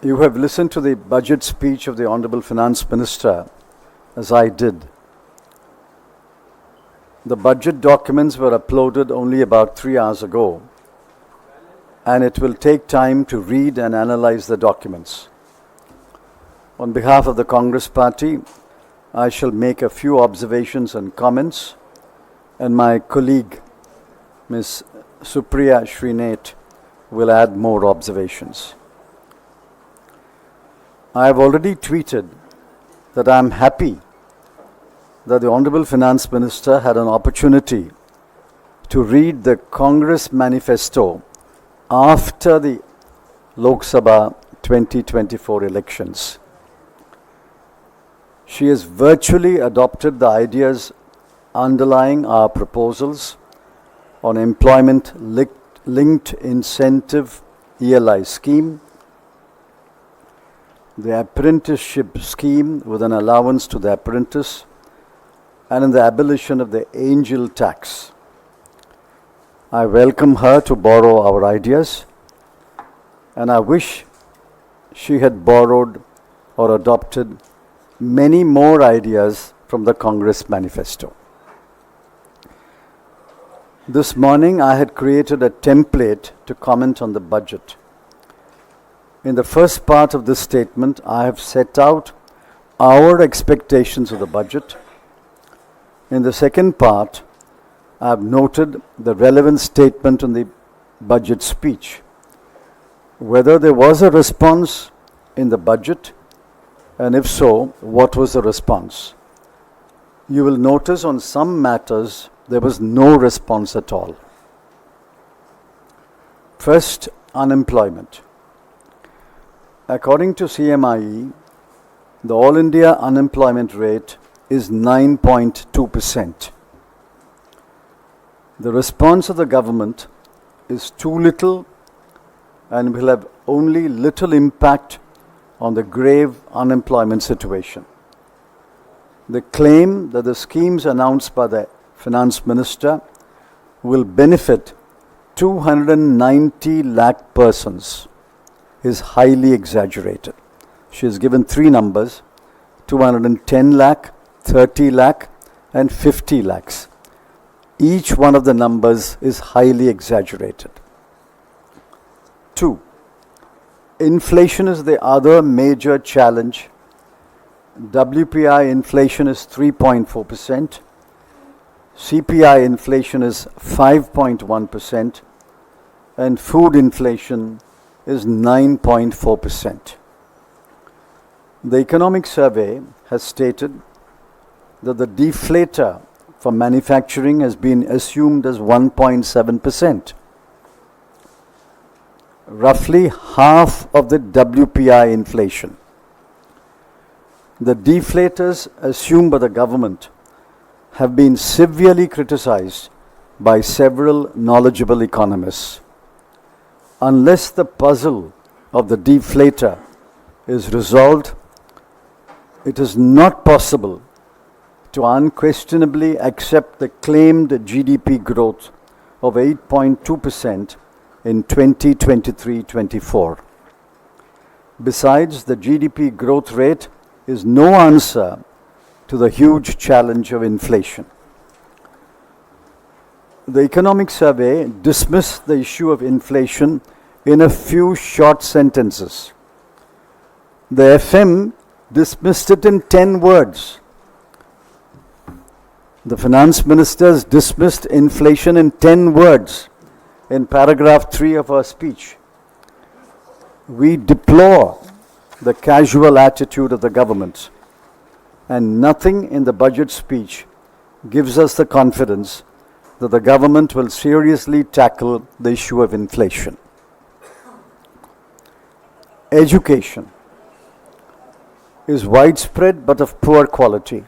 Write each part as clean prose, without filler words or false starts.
You have listened to the budget speech of the Honorable Finance Minister, as I did. The budget documents were uploaded only about 3 hours ago, and it will take time to read and analyze the documents. On behalf of the Congress Party, I shall make a few observations and comments, and my colleague, Ms. Supriya Srinath, will add more observations. I have already tweeted that I am happy that the Honorable Finance Minister had an opportunity to read the Congress manifesto after the Lok Sabha 2024 elections. She has virtually adopted the ideas underlying our proposals on employment-linked incentive ELI scheme, the apprenticeship scheme with an allowance to the apprentice, and in the abolition of the angel tax. I welcome her to borrow our ideas, and I wish she had borrowed or adopted many more ideas from the Congress manifesto. This morning, I had created a template to comment on the budget. In the first part of this statement, I have set out our expectations of the budget. In the second part, I have noted the relevant statement in the budget speech, whether there was a response in the budget, and if so, what was the response. You will notice on some matters there was no response at all. First, unemployment. According to CMIE, the All India unemployment rate is 9.2%. The response of the government is too little and will have only little impact on the grave unemployment situation. The claim that the schemes announced by the Finance Minister will benefit 290 lakh persons is highly exaggerated. She has given three numbers: 210 lakh, 30 lakh, and 50 lakhs. Each one of the numbers is highly exaggerated. 2. Inflation is the other major challenge. WPI inflation is 3.4%. CPI inflation is 5.1%. And food inflation is 9.4%. The Economic Survey has stated that the deflator for manufacturing has been assumed as 1.7%, roughly half of the WPI inflation. The deflators assumed by the government have been severely criticized by several knowledgeable economists. Unless the puzzle of the deflator is resolved, it is not possible to unquestionably accept the claimed GDP growth of 8.2% in 2023-24. Besides, the GDP growth rate is no answer to the huge challenge of inflation. The Economic Survey dismissed the issue of inflation in a few short sentences. The FM dismissed it in 10 words. The Finance Minister's dismissed inflation in 10 words in paragraph 3 of her speech. We deplore the casual attitude of the government, and nothing in the budget speech gives us the confidence that the government will seriously tackle the issue of inflation. Education is widespread but of poor quality.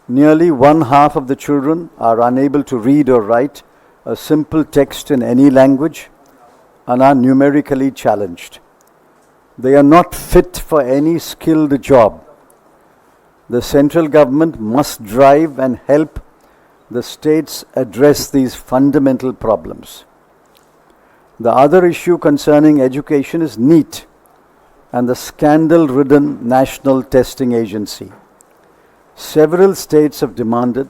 Nearly one half of the children are unable to read or write a simple text in any language and are numerically challenged. They are not fit for any skilled job. The central government must drive and help the states address these fundamental problems. The other issue concerning education is NEET, and the scandal-ridden National Testing Agency. Several states have demanded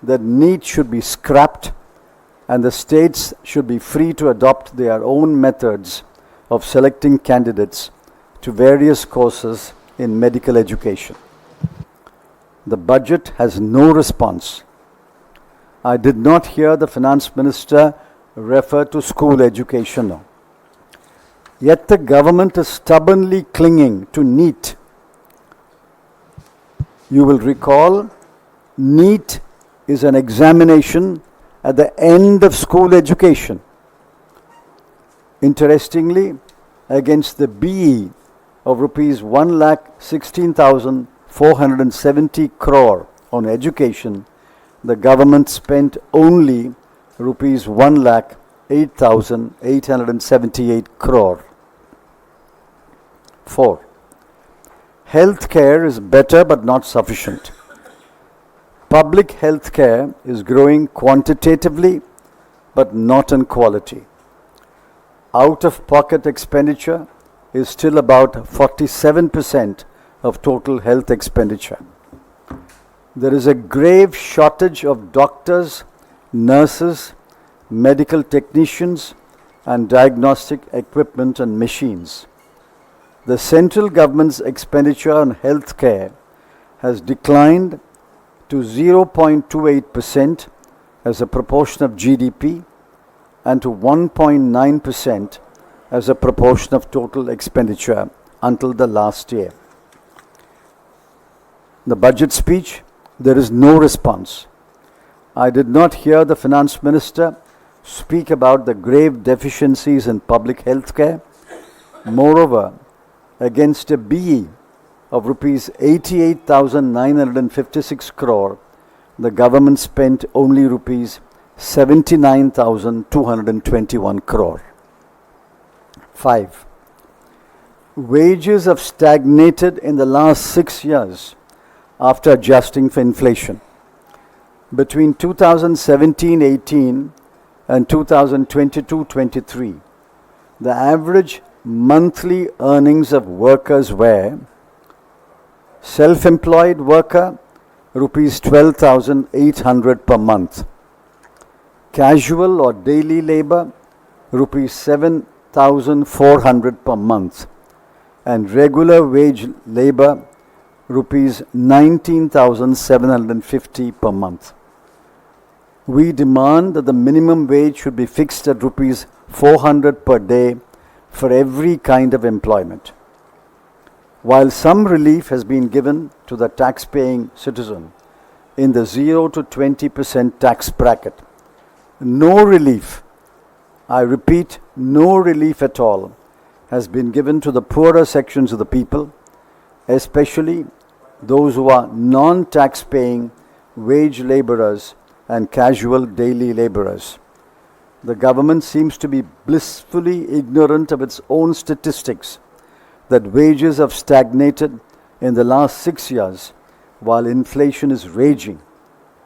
that NEET should be scrapped and the states should be free to adopt their own methods of selecting candidates to various courses in medical education. The budget has no response. I did not hear the finance minister refer to school education now. Yet the government is stubbornly clinging to NEET. You will recall, NEET is an examination at the end of school education. Interestingly, against the BE of rupees 1,16,470 crore on education, the government spent only rupees 1,08,878 crore. 4. Health care is better but not sufficient. Public health care is growing quantitatively but not in quality. Out-of-pocket expenditure is still about 47% of total health expenditure. There is a grave shortage of doctors, nurses, medical technicians, and diagnostic equipment and machines. The central government's expenditure on health care has declined to 0.28% as a proportion of GDP and to 1.9% as a proportion of total expenditure until the last year. The budget speech, there is no response. I did not hear the finance minister speak about the grave deficiencies in public health care. Moreover, against a BE of rupees 88,956 crore, the government spent only rupees 79,221 crore. 5. Wages have stagnated in the last 6 years after adjusting for inflation. Between 2017-18 and 2022-23, the average monthly earnings of workers were: self-employed worker, rupees 12,800 per month; casual or daily labor, rupees 7,400 per month; and regular wage labor, rupees 19,750 per month. We demand that the minimum wage should be fixed at rupees 400 per day for every kind of employment. While some relief has been given to the tax-paying citizen in the 0 to 20% tax bracket, no relief, I repeat, no relief at all, has been given to the poorer sections of the people, especially those who are non-tax-paying wage laborers and casual daily laborers. The government seems to be blissfully ignorant of its own statistics that wages have stagnated in the last 6 years while inflation is raging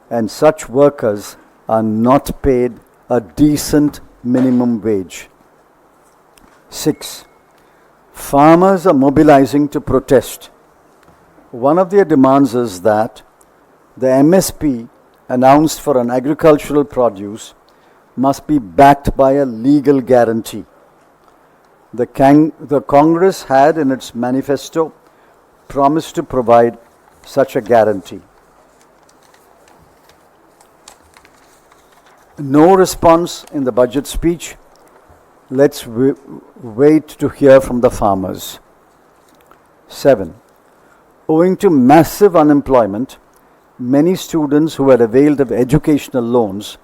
and such workers are not paid a decent minimum wage. 6. Farmers are mobilizing to protest. One of their demands is that the MSP announced for an agricultural produce must be backed by a legal guarantee. The Congress had in its manifesto promised to provide such a guarantee. No response in the budget speech. Let's wait to hear from the farmers. 7. Owing to massive unemployment, many students who had availed of educational loans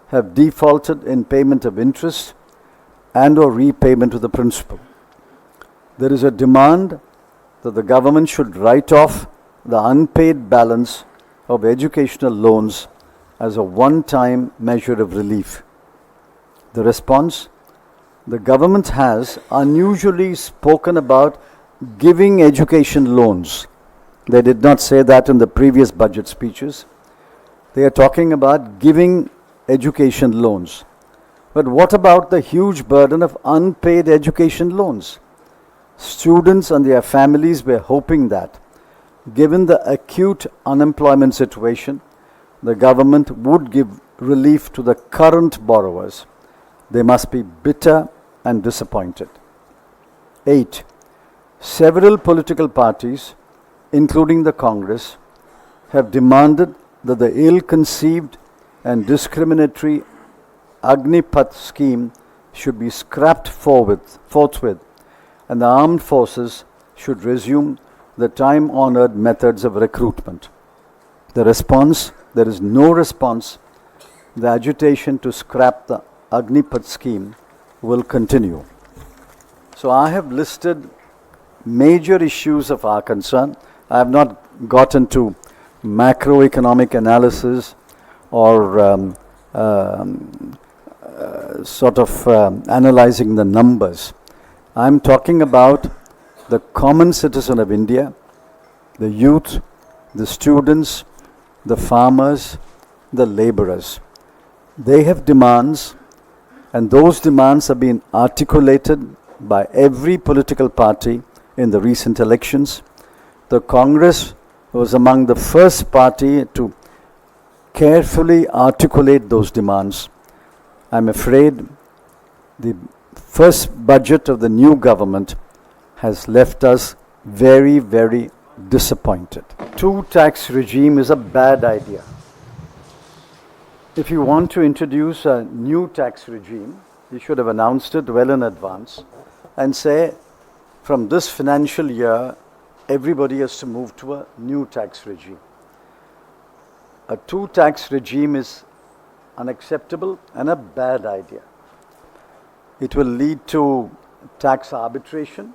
have defaulted in payment of interest and or repayment to the principal. There is a demand that the government should write off the unpaid balance of educational loans as a one-time measure of relief. The response: the government has unusually spoken about giving education loans. They did not say that in the previous budget speeches. They are talking about giving education loans. But what about the huge burden of unpaid education loans? Students and their families were hoping that, given the acute unemployment situation, the government would give relief to the current borrowers. They must be bitter and disappointed. 8. Several political parties, including the Congress, have demanded that the ill-conceived and discriminatory Agnipath scheme should be scrapped forthwith, and the armed forces should resume the time-honored methods of recruitment. The response, there is no response. The agitation to scrap the Agnipath scheme will continue. So I have listed major issues of our concern. I have not gotten to macroeconomic analysis or analyzing the numbers. I'm talking about the common citizen of India, the youth, the students, the farmers, the laborers. They have demands, and those demands have been articulated by every political party in the recent elections. The Congress was among the first party to carefully articulate those demands. I'm afraid the first budget of the new government has left us very, very disappointed. Two-tax regime is a bad idea. If you want to introduce a new tax regime, you should have announced it well in advance and say, from this financial year, everybody has to move to a new tax regime. A two-tax regime is unacceptable and a bad idea. It will lead to tax arbitration,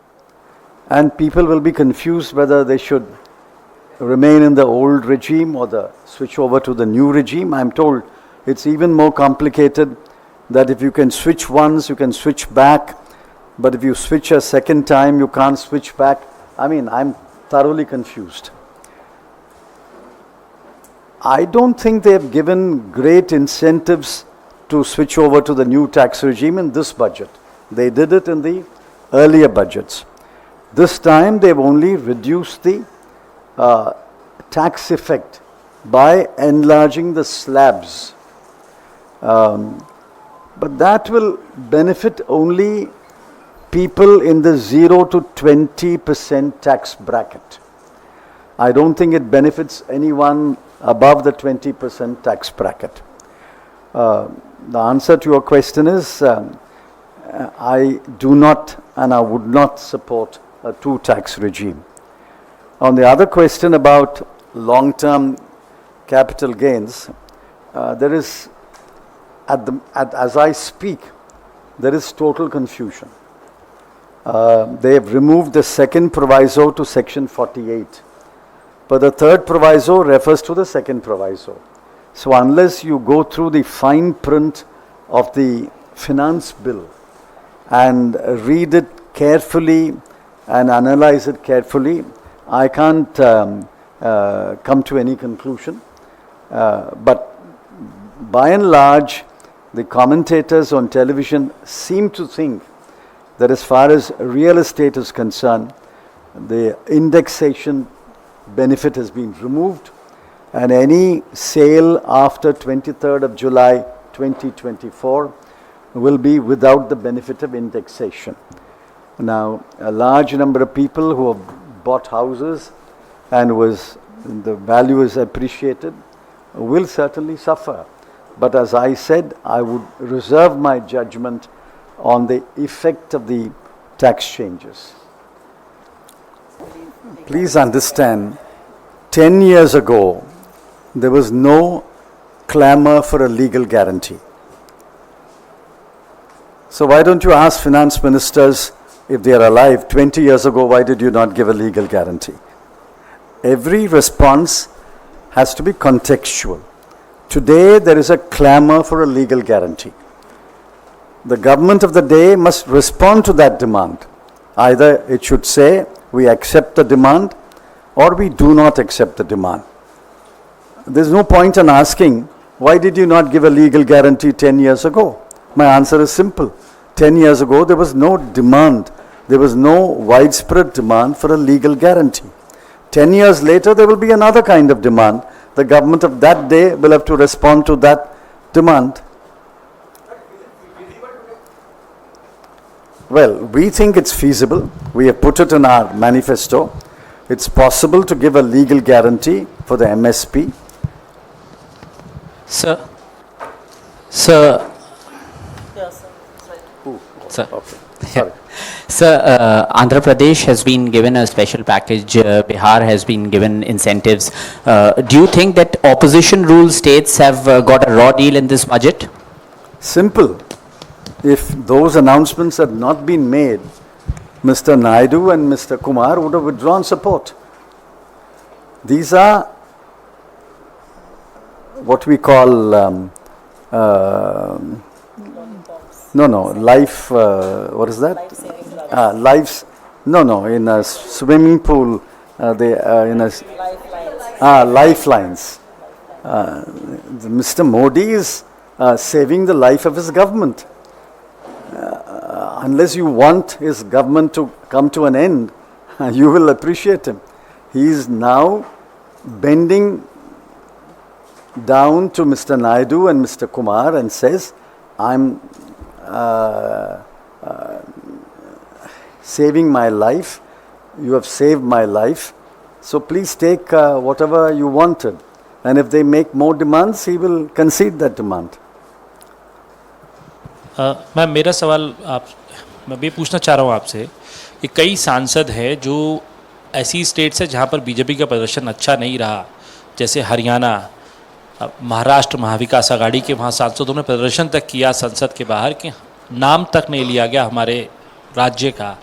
and people will be confused whether they should remain in the old regime or switch over to the new regime. I'm told it's even more complicated, that if you can switch once, you can switch back, but if you switch a second time, you can't switch back. I'm thoroughly confused. I don't think they have given great incentives to switch over to the new tax regime in this budget. They did it in the earlier budgets. This time they've only reduced the tax effect by enlarging the slabs. But that will benefit only people in the 0 to 20% tax bracket. I don't think it benefits anyone above the 20% tax bracket. The answer to your question is, I do not and I would not support a two-tax regime. On the other question about long-term capital gains, there is, as I speak, there is total confusion. They have removed the second proviso to section 48, but the third proviso refers to the second proviso. So unless you go through the fine print of the finance bill and read it carefully and analyze it carefully, I can't come to any conclusion. But by and large, the commentators on television seem to think that as far as real estate is concerned, the indexation benefit has been removed, and any sale after 23rd of July 2024 will be without the benefit of indexation. Now, a large number of people who have bought houses and the value is appreciated will certainly suffer. But as I said, I would reserve my judgment on the effect of the tax changes. Please understand, 10 years ago, there was no clamor for a legal guarantee. So why don't you ask finance ministers, if they are alive, 20 years ago, why did you not give a legal guarantee? Every response has to be contextual. Today, there is a clamor for a legal guarantee. The government of the day must respond to that demand. Either it should say, we accept the demand, or we do not accept the demand. There's no point in asking, why did you not give a legal guarantee 10 years ago? My answer is simple. 10 years ago, there was no demand There was no widespread demand for a legal guarantee. 10 years later, there will be another kind of demand. The government of that day will have to respond to that demand. Well, we think it's feasible. We have put it in our manifesto. It's possible to give a legal guarantee for the MSP. Sir. Yes, sir. That's right. Sir. Okay. Sorry. Sir, Andhra Pradesh has been given a special package. Bihar has been given incentives. Do you think that opposition rule states have got a raw deal in this budget? Simple. If those announcements had not been made, Mr. Naidu and Mr. Kumar would have withdrawn support. These are what we call life. What is that? Life-saving drugs. Lives. No. In a swimming pool, they in a Lifelines. lifelines. Mr. Modi is saving the life of his government. Unless you want his government to come to an end, you will appreciate him. He is now bending down to Mr. Naidu and Mr. Kumar and says, I'm saving my life, you have saved my life, so please take whatever you wanted. And if they make more demands, he will concede that demand. Ma'am मेरा सवाल मैं भी पूछना चाह रहा हूँ आपसे कि कई सांसद हैं जो ऐसी स्टेट्स है जहाँ पर बीजेपी का प्रदर्शन अच्छा नहीं रहा, जैसे हरियाणा, महाराष्ट्र महाविकास आघाड़ी के वहाँ सांसदों ने प्रदर्शन तक किया संसद के बाहर कि नाम तक नहीं लिया गया हमारे राज्य का,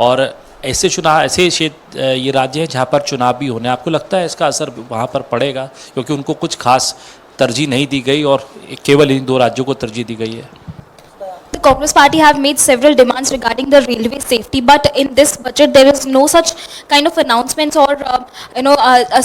और ऐसे चुनाव ऐसे क्षेत्र ये राज्य हैं जहाँ पर चुनाव भी होने, आपको लगता है इसका असर वहाँ पर पड़ेगा क्योंकि उनको कुछ खास तरजीह नहीं दी गई और केवल इन 2 राज्यों को तरजीह दी गई है? The Congress party have made several demands regarding the railway safety, but in this budget there is no such kind of announcements or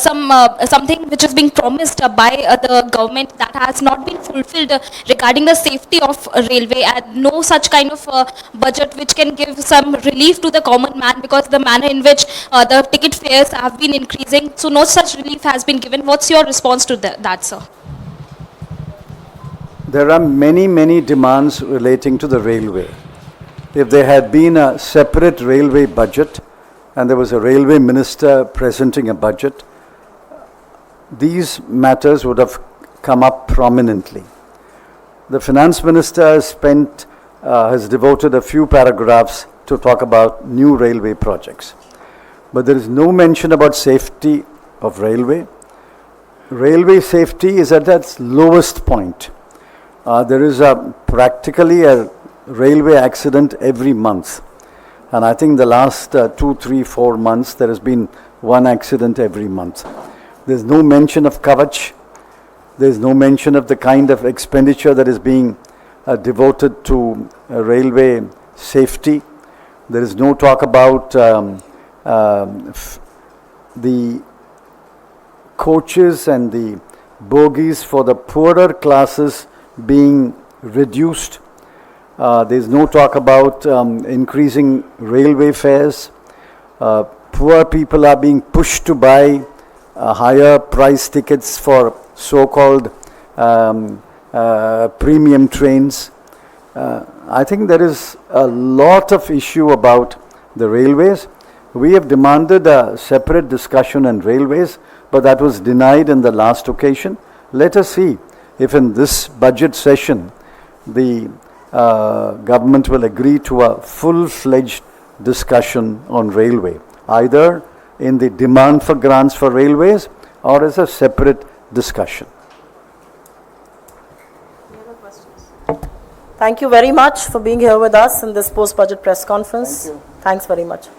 something which is being promised by the government that has not been fulfilled regarding the safety of railway, and no such kind of budget which can give some relief to the common man, because the manner in which the ticket fares have been increasing, so no such relief has been given. What's your response to that, sir? There are many demands relating to the railway. If there had been a separate railway budget and there was a railway minister presenting a budget, these matters would have come up prominently. The finance minister has devoted a few paragraphs to talk about new railway projects. But there is no mention about safety of railway. Railway safety is at its lowest point. There is practically a railway accident every month. And I think the last 2, 3, 4 months, there has been one accident every month. There's no mention of Kavach. There's no mention of the kind of expenditure that is being devoted to railway safety. There is no talk about the coaches and the bogies for the poorer classes being reduced. There's no talk about increasing railway fares. Poor people are being pushed to buy higher price tickets for so-called premium trains. I think there is a lot of issue about the railways. We have demanded a separate discussion on railways, but that was denied in the last occasion. Let us see if in this budget session the government will agree to a full-fledged discussion on railway, either in the demand for grants for railways or as a separate discussion. Thank you very much for being here with us in this post-budget press conference. Thanks very much.